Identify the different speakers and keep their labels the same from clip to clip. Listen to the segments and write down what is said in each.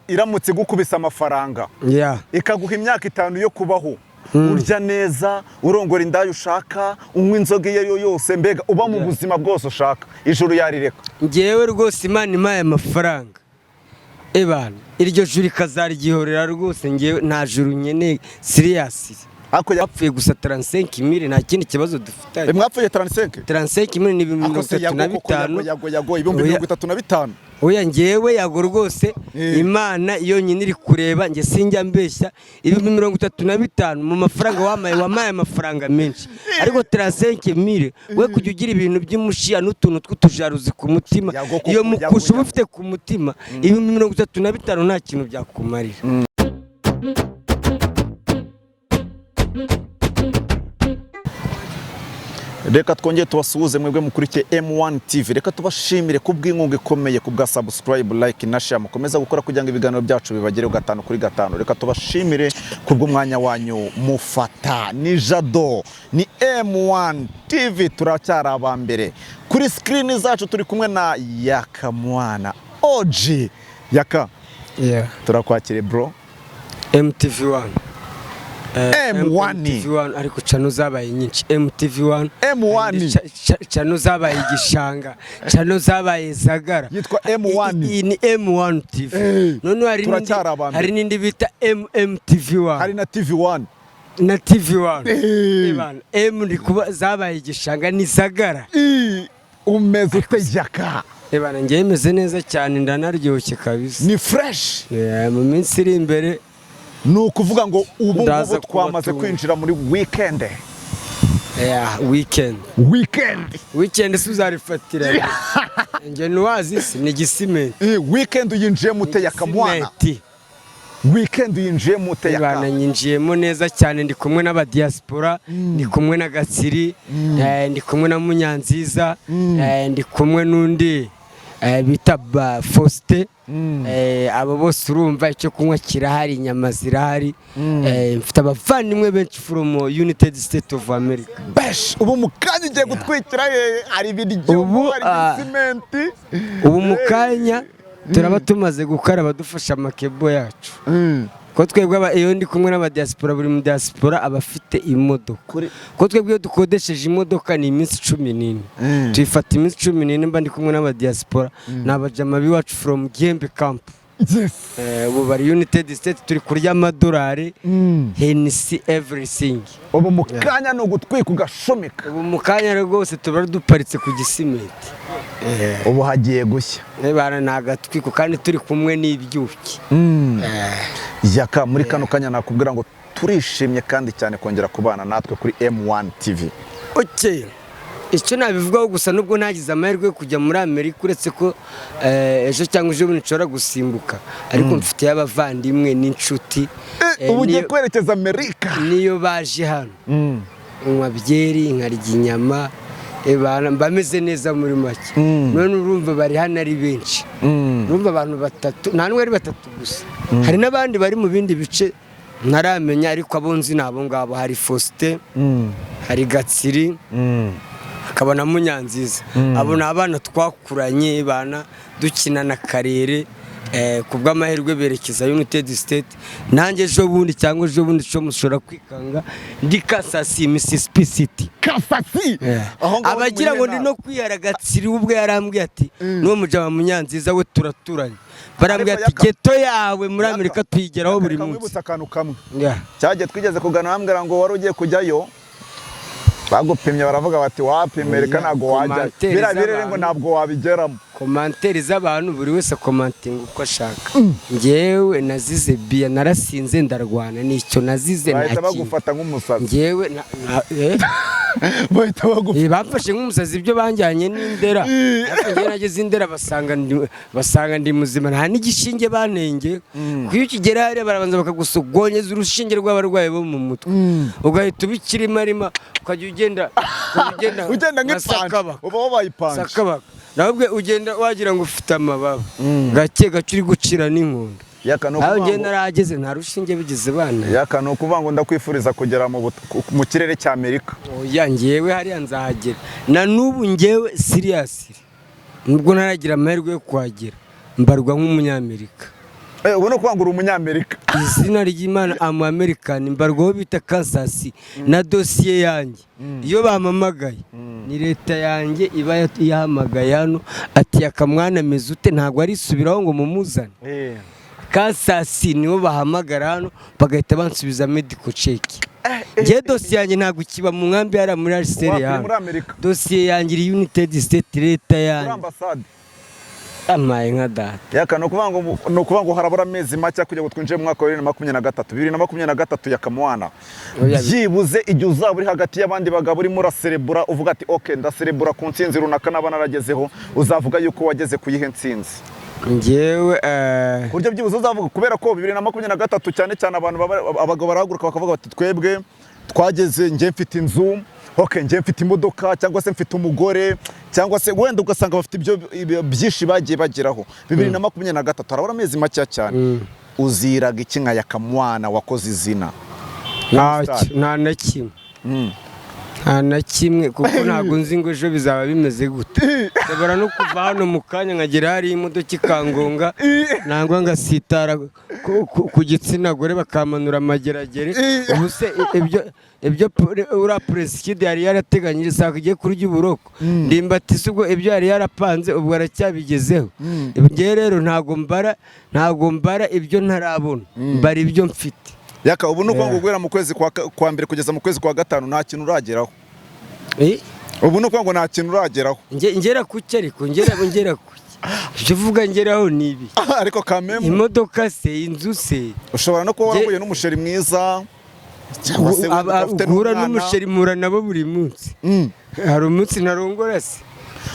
Speaker 1: iramutse gukubisa amafaranga ikaguha imyaka 5 yo kubaho urya neza urongora indayo ushaka unywa inzoga iyo yose mbega uba mu buzima bwose ushaka ijuru yarireka
Speaker 2: ngewe rwose Imana impaye amafaranga ebana iryo juru ikazarigihorera rwose ngewe nta juru nyene serious ako yapfuye gusa 35,000 nta kindi kibazo dufitanye
Speaker 1: mwapfuye 35,000
Speaker 2: ni 35
Speaker 1: yago ibihumbi 35
Speaker 2: oya ngewe yago rwose Imana iyo nyine iri kureba nge sinjya mbeshya ibihumbi 35 mu mafaranga wamaye amafaranga menshi ariko 35,000 we kujya ugira ibintu by'umushiya n'utuntu tw'utujaruzi ku mutima iyo mukusha ufite ku mutima ibihumbi 35 nta kintu byakumarira.
Speaker 1: Reka twongeye tubasuhuze mwebwe mukurikiye M1 TV. Reka tubashimire kubw'inkunga ikomeye kubwa subscribe, like na share mukomeza gukora kugira ngo ibiganiro byacu bibagereho 5 kuri 5. Reka tubashimire kubw'umwanya wanyu mufata. Ni Jado, ni M1 TV turacyari abambere. Kuri screen zacu turi kumwe na Yaka mwana. OG Yaka. Turakwakire bro.
Speaker 2: MTV1
Speaker 1: M1
Speaker 2: ariko chano zabaye nyinshi MTV1 chano zabaye igishanga chano zabaye zagara
Speaker 1: yitwa M1
Speaker 2: ni M1 TV none hari nindi bita MTV1
Speaker 1: hari na TV1
Speaker 2: na TV1 ibana M ndi kuba zabaye igishanga ni zagara
Speaker 1: umeze utejaka
Speaker 2: ibana ngiye meze neza cyane ndanaryoshye kabisa
Speaker 1: ni fresh
Speaker 2: mu minsi iri imbere
Speaker 1: nukuvuga ngo ubu ngubu twamaze kwinjira muri weekend.
Speaker 2: Weekend suzarifatira nge nuwazi ni gisimenti
Speaker 1: weekend yinjiye mute yakamwana weekend yinjiye mute yaka
Speaker 2: bana nyinjiyemo neza cyane ndi kumwe n'aba diaspora ndi kumwe na Gatsiri ndi kumwe na Munyanziza ndi kumwe n'undi bita ba Foste abo bose urumva icyo kunywa kirahari inyama zirahari mfite abavandimwe benshi from United States of America
Speaker 1: bash ubu mukanya ngiye gutwikira ari ibiryo ari cement
Speaker 2: ubu mukanya turaba tumaze gukaraba dufasha amakebo yacu ko twebwe iyo ndi kumwe n'aba diaspora buri mu diaspora abafite imodoka ko twebwe iyo dukodesheje imodoka ni iminsi 14 tuyifata iminsi 14 mba ndi kumwe n'aba diaspora n'abajama biwacu from Gembe camp ubu bari United States turi kurya amadolari Hennessy everything
Speaker 1: ubu mukanya no gutwika ugashomeka
Speaker 2: ubu mukanya rwose tuba duparitse ku gisimenti
Speaker 1: ubu hagiye gushya
Speaker 2: bana nagatwiko kandi turi kumwe n'ibyuki
Speaker 1: Yaka muri kano kanya nakubwira ngo turishimye kandi cyane kongera kubana natwe kuri M1 TV.
Speaker 2: Okay. Icyo nabivugaho gusa nubwo nagize amahirwe kujya muri Amerika uretse ko ejo cyangwa ejo nshobora gusimbuka ariko mfite y'abavandimwe n'inshuti
Speaker 1: ubu ugiye kwerekeza Amerika
Speaker 2: niyo baje hano unywa byeri nkarya inyama bameze neza muri make none urumva bari hano ari benshi urumva abantu batatu nta n'uwari batatu gusa hari n'abandi bari mu bindi bice ntaramenya ariko abonzi nabo ngabo hari Foste hari Gatsiri hakaba na Munyanziza abo ni abana twakuranye bana dukina na karere kubw'amahirwe berekeza United States nanjye ejo bundi cyangwa ejo bundi cyo mushora kwikanga ndi Kasasi Mississippi City
Speaker 1: Kasasi
Speaker 2: abagira ngo ndi no kwiyara Gatsiri ubwo yarambwiye ati no mujama Munyanziza we turaturanye barambwiye ati geto yawe muri Amerika tuyigeraho buri munsi
Speaker 1: mwibutsa akantu kamwe cyaje twigeze kugana bambwira ngo wari ugiye kujyayo bagupimye baravuga bati wapimereka nago wajya birabirere ngo ntabwo wabigeramo
Speaker 2: commentaire z'abantu buri wese commenting uko ashaka ngewe nazize bia narasinze ndarwana nicyo nazize naki
Speaker 1: bahita bagufata nk'umusazi
Speaker 2: ngewe
Speaker 1: bahita bagufata
Speaker 2: bafashe nk'umusazi ibyo banjyanye n'indera ngewe nageze indera basanga ndi muzima nta n'igishinge banenge kuyo kigera hari barabanza bakagusogonyeza urushinge rw'abarwayi bo mu mutwe ugahita ubikirimarima ukajya ugenda
Speaker 1: nk'ipanga uba wabaye ipanga
Speaker 2: nabwe ugenda wagira ngo ufite amababa gake gacuri gucira n'inkondo
Speaker 1: Yaka no
Speaker 2: kuvuga ngo narageze nta rushinge bigize bana
Speaker 1: Yaka no kuvuga ngo ndakwifuriza kugera mu kirere cya Amerika
Speaker 2: oya ngewe hari nzahagera na nubu ngewe serious nubwo naragira amahirwe yo kuhagera mbarwa nk'umunyamerika
Speaker 1: ubu no kwangura umunyamerika.
Speaker 2: Izina ry'Imana American mbarwaho bita Kansas na dosiye yanjye iyo bamamagaye ni leta yanjye iba yahamagaye hano ati yaka mwana ameze ute ntabwo ari isubiraho ngo mumuzane. Kansas nibo bahamagara hano bagahita bansubiza medical check. Ngiye dosiye yanjye ntabwo kiba mu nkambi yari muri Algeria hano. Dosiye yanjye iri United States leta yanjye.
Speaker 1: Ambasade.
Speaker 2: Amaye nka data.
Speaker 1: Yaka no kuvuga ngo harabura amezi make kugira ngo twinjire mu mwaka wa 2023 yaka mwana. Byibuze igihe uzaba uri hagati y'abandi bagabo urimo uraserebura uvuga ati okay ndaserebura ku ntsinzi runaka naba naragezeho uzavuga yuko wageze kuyihe ntsinzi.
Speaker 2: Ngewe
Speaker 1: kuryo byibuze uzavuga kubera ko 2023 cyane cyane abantu abagabo barahaguruka bakavuga bati twebwe twageze ngiye mfite inzu. Okay, ngiye mfite imodoka cyangwa se mfite umugore cyangwa se wenda ugasanga bafite ibyo byinshi bagiye bageraho 2023 harabura amezi make cyane. Uziraga iki nka yaka mwana wakoze izina?
Speaker 2: Nta na kimwe. Nta na kimwe kuko ntabwo nzi ngo ejo bizaba bimeze gute. Ndabara no kuva hano mu kanya nkagera hari imodoka ikangonga nangwa ngasitara ku gitsina gore bakamanura amageragere. Ubu se ibyo ura presikide yari yarateganyije saka igiye kurya uburoko ndimbatise ubwo ibyo yari yarapanze ubwo aracyabigezeho. Ngiye rero ntago mbara ibyo ntarabona mbara ibyo mfite.
Speaker 1: Yaka ubu nuko ngo guhera mu kwezi kwa mbere kugeza mu kwezi kwa gatanu nta kintu urageraho. Ubu nuko ngo nta kintu urageraho.
Speaker 2: Ngera kuki ariko ngera kuki ibyo uvuga ngeraho nibi
Speaker 1: ariko kameme
Speaker 2: imodoka se inzu se
Speaker 1: ushobora no kuba warahuye n'umusheri mwiza
Speaker 2: cyangwa se uhura n'umusheri mura nabo buri munsi. Hari umunsi narongora se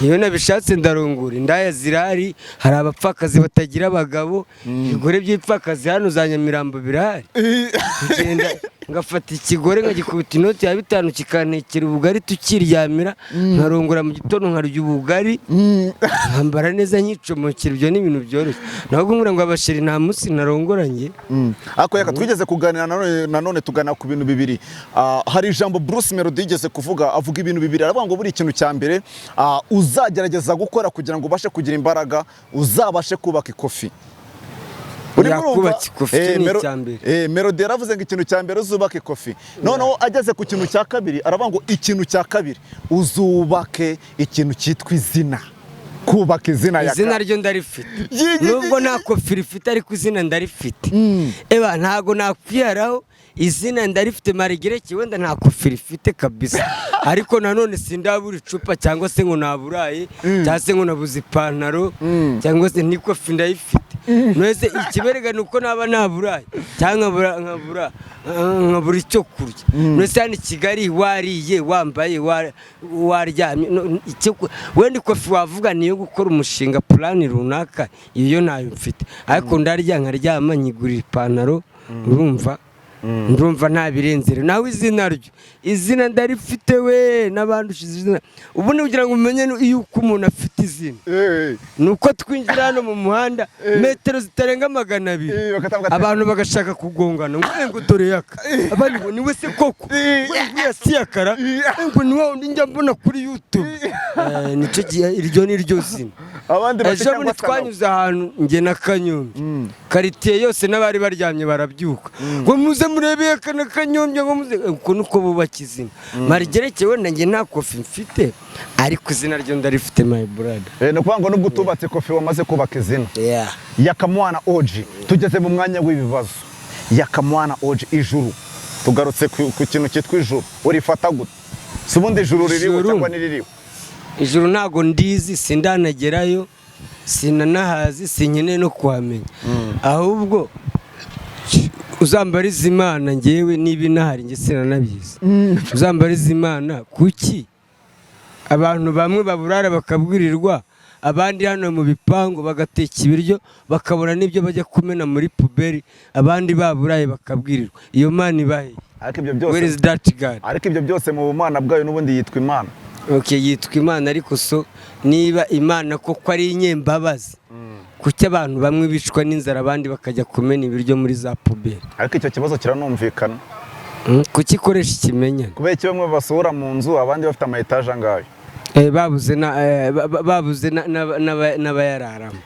Speaker 2: iyo nabishatse ndarongura indaya zirari hari abapfakazi batagira abagabo igore by'ipfakazi hano za Nyamirambo birahari. Kugenda ngafata ikigore nkagikubita inoti ya 5 kikantekera ubugari tukiryamira nkarongora mu gitondo nkarya ubugari nkambara neza nkicomokera ibyo ni ibintu byoroshye. Ntabwo nkura ngo abasheri nta munsi narongoranye.
Speaker 1: Ako yaka twigeze kuganira nanone tugana ku bintu bibiri. Hari ijambo Bruce Melody yigeze kuvuga avuga ibintu bibiri aravuga ngo buri ikintu cya mbere uzagerageza gukora kugira ngo ubashe kugira imbaraga uzabashe kubaka ikofi.
Speaker 2: Yakubaka ikofi ni cyambere.
Speaker 1: Melody yaravuze ngo ikintu cya mbere uzubake ikofi. Noneho ageze ku kintu cya kabiri aravuga ngo ikintu cya kabiri uzubake ikintu cyitwa izina. Kubaka izina yaka.
Speaker 2: Izina ryo ndarifite. Nubwo nta kofi rifite ariko izina ndarifite. Eba ntago nakwiyaraho izina ndarifite marigireki wenda nta kofi rifite kabisa. Ariko nanone sindabura icupa cyangwa se ngo naburaye cyangwa se ngo nabuze ipantaro cyangwa se ni kofi ndayifite. Mwese ikiberega nuko naba naburaye cyangwa nkabura icyo kurya. Mwese hano Kigali wariye wambaye waryamye wenda kofi wavuga niyo gukora umushinga plan runaka iyo nayo mfite. Ariko ndarya nkaryama nyigurira ipantaro ndumva nta birenzere. Nawe izina ndarifite we n'abandushize izina. Ubu ni kugira ngo umenye iyo umuntu afite izina nuko twinjira hano mu muhanda metero zitarenga 200 abantu bagashaka kugongana ngo dore yaka abandi ngo niwe se koko we siyakara ngo niwe undi njya mbona kuri YouTube. Nico iryo ni ryo zina.
Speaker 1: Abandi
Speaker 2: bashaka twanyuze ahantu nge na Kanyombye karitiye yose n'abari baryamye barabyuka ngo muze murebe yaka na Kanyombye ngo muze uko nuko bubaka izina. Marigereke wenda nge nta kofi mfite ariko izina ryo ndarifite my brother.
Speaker 1: No kuvuga ngo nubwo tubatse kofi wamaze kubaka izina. Yaka mwana OG tugeze mu mwanya w'ibibazo. Yaka mwana OG ijuru tugarutse ku kintu cyitwa ijuru urifata gute? Subundi ijuru ririho cyangwa niririho?
Speaker 2: Ijuru ntago ndizi sindanagerayo sinanahazi sinyene no kuhamenya. Ahubwo uzambariza Imana ngewe niba inahari nge sinanabizi. Uzambariza Imana kuki abantu bamwe baburara bakabwirirwa abandi hano mu bipango bagateka ibiryo bakabona nibyo bajya kumena muri puberi abandi baburaye bakabwirirwa. Iyo Mana ibahe. Where is that God?
Speaker 1: Ariko ibyo byose mu bumana bwayo n'ubundi yitwa Imana.
Speaker 2: Okay, yitwa Imana ariko so niba Imana koko ari inyembabazi kuki abantu bamwe bicwa n'inzara abandi bakajya kumena ibiryo muri za puberi.
Speaker 1: Ariko icyo kibazo kiranumvikana.
Speaker 2: Kuki ikoresha ikimenyane?
Speaker 1: Kubera iki bamwe basohora mu nzu abandi bafite ama etage angayo.
Speaker 2: babuze n'abayararamo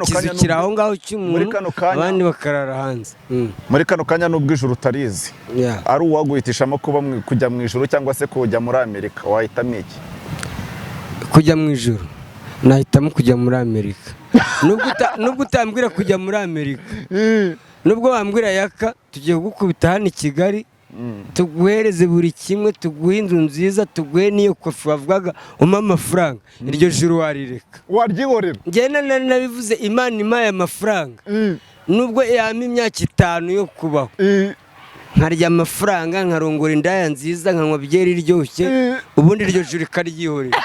Speaker 2: kizukira aho ngaho cy'umuntu abandi bakarara hanze.
Speaker 1: Muri kano kanya n'ubwo ijuru utarizi ari uwaguhitishamo kujya mu ijuru cyangwa se kujya muri Amerika, wahitamo iki?
Speaker 2: Kujya mu ijuru nahitamo kujya muri Amerika. Nubwo utambwira kujya muri Amerika, nubwo wambwira yaka tugiye kugukubita hano i Kigali, tuguhereze buri kimwe, tuguhe inzu nziza, tuguhe n'iyo kofi wavugaga umpa amafaranga, iryo juru warireka?
Speaker 1: Waryihorera?
Speaker 2: Njye nabivuze, Imana impaye amafaranga nubwo yampa imyaka 5 yo kubaho, nkarya amafaranga, nkarongora indaya nziza, nkanywa byeri iryoshye, ubundi iryo juru ikaryihorera.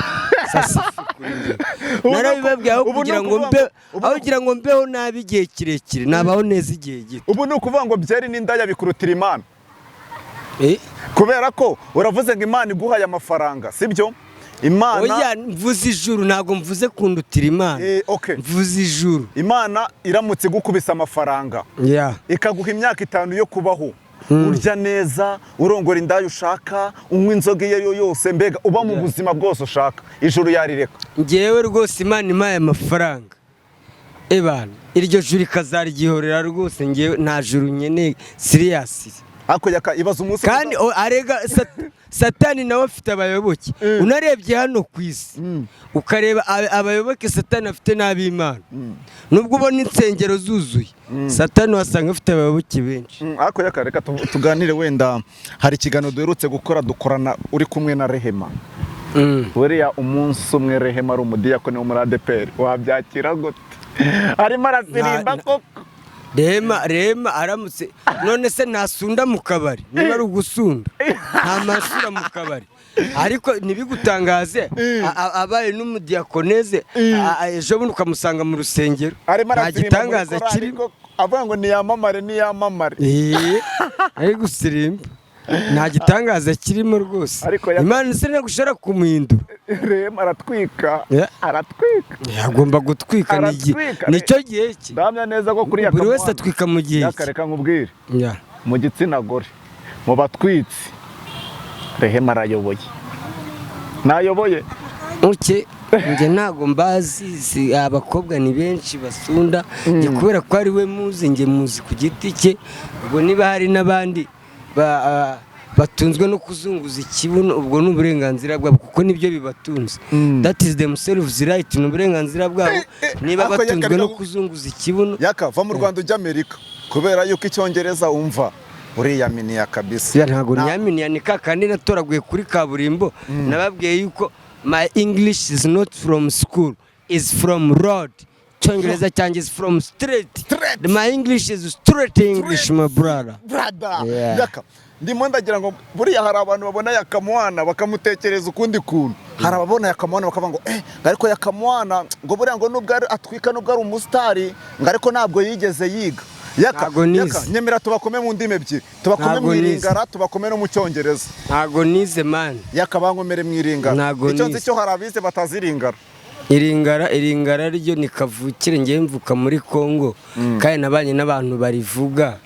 Speaker 2: Narabibabwiye aho kugira ngo mbeho nabi igihe kirekire, nabaho neza igihe gito.
Speaker 1: Ubu ni ukuvuga ngo byeri n'indaya bikurutira Imana? Kubera ko uravuze ngo Imana iguhaye amafaranga, sibyo? Imana
Speaker 2: oya, mvuze ijuru, ntabwo mvuze kundutira Imana. Mvuze ijuru. Imana
Speaker 1: iramutse igukubisa amafaranga ikaguha imyaka 5 yo kubaho, urya neza, urongora indaya ushaka, unywa inzoga iyo ariyo yose, mbega uba mu buzima bwose ushaka, ijuru yarireka?
Speaker 2: Njyewe rwose Imana impaye amafaranga, ebana iryo juru ikazaryihorera rwose. Njyewe nta juru nkeneye, serious.
Speaker 1: Ako yaka ibaza umunsi
Speaker 2: kandi arega Satani nawe afite abayoboke. Unarebye hano ku isi ukareba abayoboke Satani afite n'ab'Imana, nubwo ubona insengero zuzuye, Satani wasanga afite abayoboke benshi.
Speaker 1: Ako yaka reka tuganire, wenda hari ikiganiro duherutse gukora, dukorana uri kumwe na Rehema. Buriya umunsi umwe Rehema ari umudiyakoni wo muri ADPR, wabyakira gute? Arimo arasirimba koko.
Speaker 2: Rehema aramutse none se nasunda mu kabari, niba ari ugusunda nta masura mu kabari, ariko ntibigutangaze abaye n'umudiyakoneze ejo bundi ukamusanga mu rusengero, nta gitangaza kirimo.
Speaker 1: Avuga ngo niyamamare
Speaker 2: ari gusirimba, nta gitangaza kirimo rwose. Imana se ntagushobora kumuhindura.
Speaker 1: Rehema aratwika.
Speaker 2: Agomba gutwika, nicyo gihe cye.
Speaker 1: Ndamya neza ko kuri
Speaker 2: buri wese atwika mu gihe cye.
Speaker 1: Reka nkubwire, mu gitsina gore, mu batwitsi, Rehema arayoboye. Nayoboye
Speaker 2: njye ntago mbazi, abakobwa ni benshi basunda, njye kubera ko ari we muzi, njye muzi ku giti cye. Ubwo niba hari n'abandi batunzwe no kuzunguza ikibuno, ubwo ni uburenganzira bwabo, kuko nibyo bibatunze. That is themselves right, ni uburenganzira bwabo. Niba batunzwe no kuzunguza ikibuno,
Speaker 1: yaka va mu Rwanda ujya Amerika, kubera yuko icyongereza umva uriyaminiya kabisa.
Speaker 2: Ntago nyaminiya, ni kandi natoraguye kuri kaburimbo, nababwiye yuko my English is not from school, is from road. Cyongereza cyanjye is from street. My English is straight English, my brother.
Speaker 1: Yaka ndimo ndagira ngo buriya hari abantu babona yaka mwana bakamutekereza ukundi kuntu. Hari ababona yaka mwana bakavuga ngo ariko yaka mwana ngo buriya ngo nubwo atwika, nubwo ari umusitari, ngo ariko ntabwo yigeze yiga. Yaka nyemera tubakome mu ndimi ebyiri, tubakome mu iringara, tubakome no mu cyongereza.
Speaker 2: Ntago nize man.
Speaker 1: Yaka bankomere mu iringara, icyo nzi cyo hari abize bataziringara.
Speaker 2: Iringara ryo ni kavukire, ngiye mvuka muri Kongo, kandi nabanye n'abantu barivuga.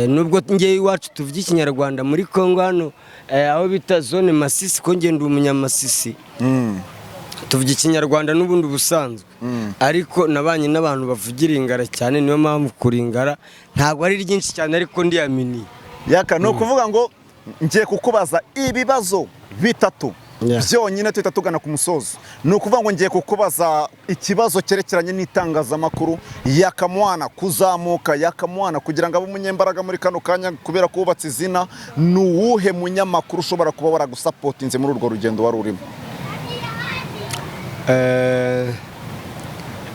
Speaker 2: Nubwo ngiye iwacu tuvuga ikinyarwanda muri Kongo hano, aho bita zone Masisi, ko ngenda umunyamasisi, tuvuga ikinyarwanda n'ubundi busanzwe, ariko nabanye n'abantu bavugira iringara cyane, niyo mpamvu kuringara ntabwo ari ryinshi cyane, ariko ndiyamini.
Speaker 1: Yaka no kuvuga ngo ngiye kukubaza ibibazo bitatu byonyine tuhita tugana ku musozo. Ni ukuvuga ngo ngiye kukubaza ikibazo cyerekeranye n'itangazamakuru, yaka mwana kuzamuka, yaka mwana kugira ngo abe umunyembaraga muri kano kanya, kubera ko wubatse izina, ni uwuhe munyamakuru ushobora kuba waragusapotinze muri urwo rugendo wari urimo?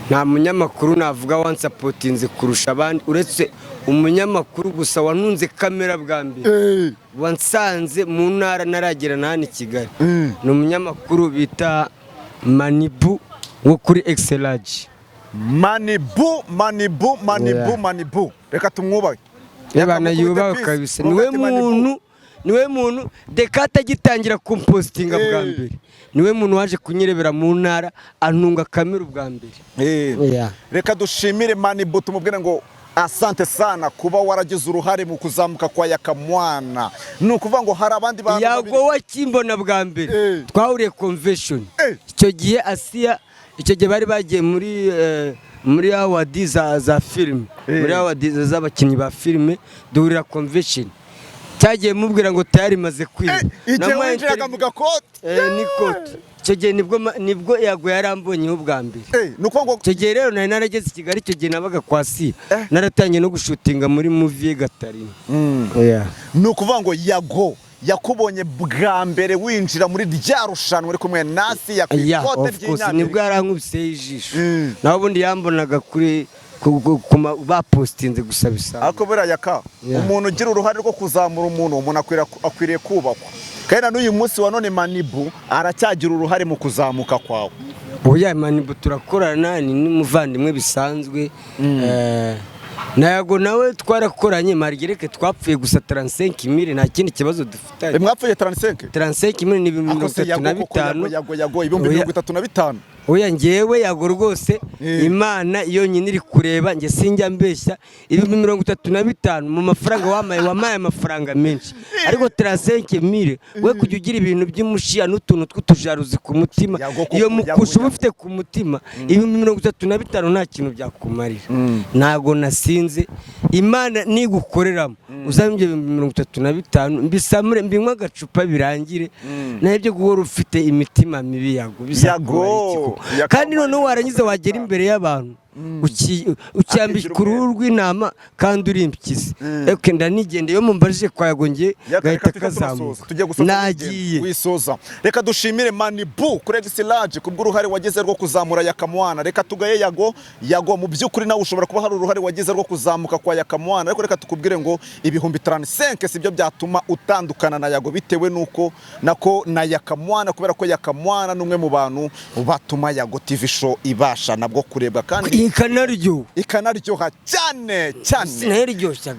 Speaker 2: Nta munyamakuru navuga wansapotinze kurusha abandi, uretse umunyamakuru gusa wanunze kamera bwa mbere, wansanze mu ntara naragera na hano i Kigali. Ni umunyamakuru bita Manibu wo kuri Excelage. Manibu.
Speaker 1: Reka tumwubahe.
Speaker 2: Yabana yubaho kabisa. Niwe muntu Dekata agitangira kumpostinga bwa mbere, niwe muntu waje kunyirebera mu ntara antunga kamera bwa mbere.
Speaker 1: Reka dushimire Manibu, tumubwire ngo asante sana kuba waragize uruhare mu kuzamuka kwa yaka mwana. Ni ukuvuga ngo hari abandi bantu
Speaker 2: YAGO wakimbona bwa mbere twahuriye convention icyo gihe Asia icyo gihe bari bagiye muri awadi za filime muri awadi z'abakinnyi ba filime duhurira convention cyagiye mubwira ngo tayari maze kwiga
Speaker 1: igihe winjiraga mu gakote
Speaker 2: ni kote icyo gihe nibwo YAGO yarambonyeho bwa mbere
Speaker 1: nuko
Speaker 2: icyo gihe rero nari narageze i Kigali icyo gihe nabaga kwa Sia naratangiye no gushutinga muri movie Gatarina
Speaker 1: ni ukuvuga ngo YAGO yakubonye bwa mbere winjira muri rya rushanwa uri kumwe nasi yakwikote
Speaker 2: ry'inyange nibwo yarankubise ijisho naho ubundi yambonaga kuri bapostinze gusa bisa
Speaker 1: ariko buriya yaka umuntu ugira uruhare rwo kuzamura umuntu akwiriye kubakwa kandi n'uyu munsi wa none Manibu aracyagira uruhare mu kuzamuka kwawe.
Speaker 2: Oya Manibu turakorana ni n'umuvandimwe bisanzwe na YAGO nawe twarakoranye marigereke twapfuye gusa 35,000 nta kindi kibazo dufitanye.
Speaker 1: Mwapfuye 35,000
Speaker 2: ni 35,000
Speaker 1: YAGO ibihumbi 35,000.
Speaker 2: Oya ngewe YAGO rwose Imana iyo nyine iri kureba nge sinjya mbeshya ibihumbi 35,000 mu mafaranga wamaye amafaranga menshi ariko 35,000 we kujya ugira ibintu by'umushiya n'utuntu tw'utujaruzi ku mutima iyo mukusha ufite ku mutima ibihumbi 35,000 nta kintu byakumarira ntago nasinze Imana nigukoreramo uzambye 35,000 mbisamure mbinywa agacupa birangire nabyo guhora ufite imitima mibi
Speaker 1: YAGO
Speaker 2: kandi noneho warangiza wagera imbere y'abantu ucyambika uruhu rw'intama kandi urimbikize eke ndanigende iyo mumbarije kwa YAGO nge gahita kazamuka nagiye
Speaker 1: wisoza. Reka dushimire Manibu kuri Exilage kubw'uruhare wageze rwo kuzamura yaka mwana. Reka tugaye YAGO mu by'ukuri nawe ushobora kuba hari uruhare wageze rwo kuzamuka kwa yaka mwana ariko reka tukubwire ngo ibihumbi 35 sibyo byatuma utandukana na YAGO bitewe nuko nako na yaka mwana kubera ko yaka mwana numwe mu bantu batuma YAGO TV show ibasha nabwo kurebwa kandi ikanaryoha cyane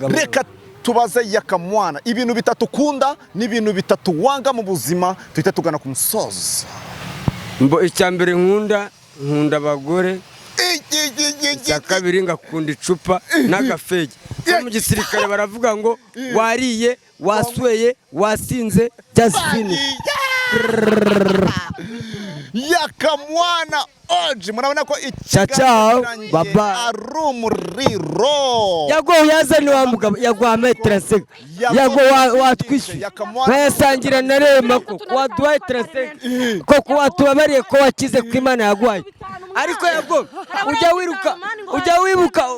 Speaker 1: reka tubaze yaka mwana ibintu bitatu ukunda n'ibintu bitatu wanga mu buzima tuhita tugana ku musozo.
Speaker 2: Icya mbere nkunda abagore icya kabiri ngakunda icupa n'agafege mu gisirikare baravuga ngo wariye wasweye wasinze just finish
Speaker 1: yaka mwana oji murabona ko
Speaker 2: ikiganiro baba
Speaker 1: ari umuriro
Speaker 2: YAGO yazanye wa mugabo YAGO ametrase YAGO watwishyuye bayasangira na rema ko waduhaye trase ko watubabariye ko wakize ku Imana yagwaye ariko YAGO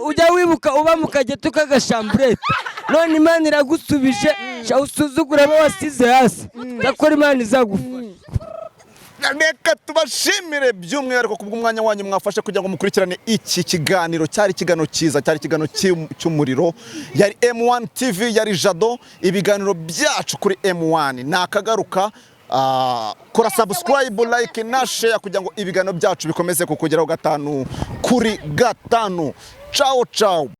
Speaker 2: ujya wibuka uba mukageta ukagashamburete none Imana iragusubije usuzugura abo wasize hasi yakora Imana izagufasha.
Speaker 1: Reka tubashimire by'umwihariko kubw'umwanya wanyu mwafashe kugira ngo mukurikirane iki kiganiro cyari ikiganiro cyiza cyari ikiganiro cy'umuriro yari M1 TV yari Jado ibiganiro byacu kuri M1 nakagaruka kora subscribe like na share kugira ngo ibiganiro byacu bikomeze kukugeraho 5 kuri 5 ciao